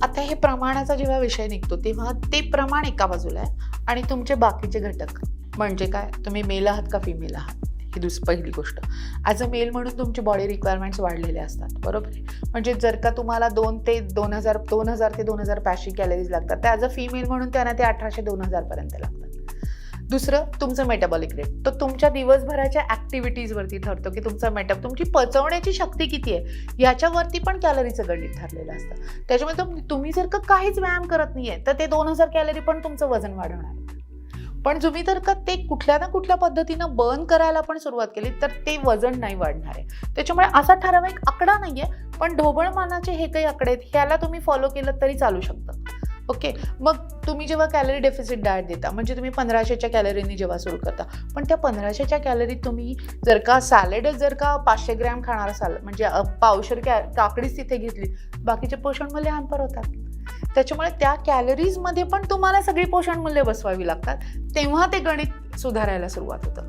आता हे प्रमाणाचा जेव्हा विषय निघतो तेव्हा ते प्रमाण एका बाजूला आहे आणि तुमचे बाकीचे घटक म्हणजे काय, तुम्ही मेल आहात का फिमेल आहात, ही पहिली गोष्ट. ॲज अ मेल म्हणून तुमची बॉडी रिक्वायरमेंट्स वाढलेले असतात, बरोबर आहे. म्हणजे जर का तुम्हाला 2000 ते 2500 कॅलरीज लागतात, तर ॲज अ फिमेल म्हणून त्यांना ते 1800-2000 पर्यंत लागतात. दुसरं तुमचं मेटाबॉलिक रेट, तो तुमच्या दिवसभराच्या ॲक्टिव्हिटीजवरती ठरतो की तुमची पचवण्याची शक्ती किती आहे याच्यावरती पण कॅलरीचं गणित ठरलेलं असतं. त्याच्यामुळे तुम्ही जर का काहीच व्यायाम करत नाहीये तर ते 2000 कॅलरी पण तुमचं वजन वाढवणार. पण तुम्ही जर का ते कुठल्या ना कुठल्या पद्धतीनं बर्न करायला पण सुरुवात केली तर ते वजन नाही वाढणार आहे. त्याच्यामुळे असा ठराविक आकडा नाहीये, पण ढोबळमानाचे हे काही आकडे आहेत, ह्याला तुम्ही फॉलो केलं तरी चालू शकतं. ओके, मग तुम्ही जेव्हा कॅलरी डेफिसिट डाएट देता म्हणजे तुम्ही 1500च्या कॅलरीनी जेव्हा सुरू करता, पण त्या 1500च्या कॅलरीत तुम्ही जर का सॅलेडच जर का 500 ग्रॅम खाणार असाल म्हणजे पावशेर काकडीच तिथे घेतली, बाकीचे पोषण मूल्य हॅम्पर होतात. त्याच्यामुळे त्या कॅलरीजमध्ये पण तुम्हाला सगळी पोषण मूल्य बसवावी लागतात, तेव्हा ते गणित सुधारायला सुरुवात होतं.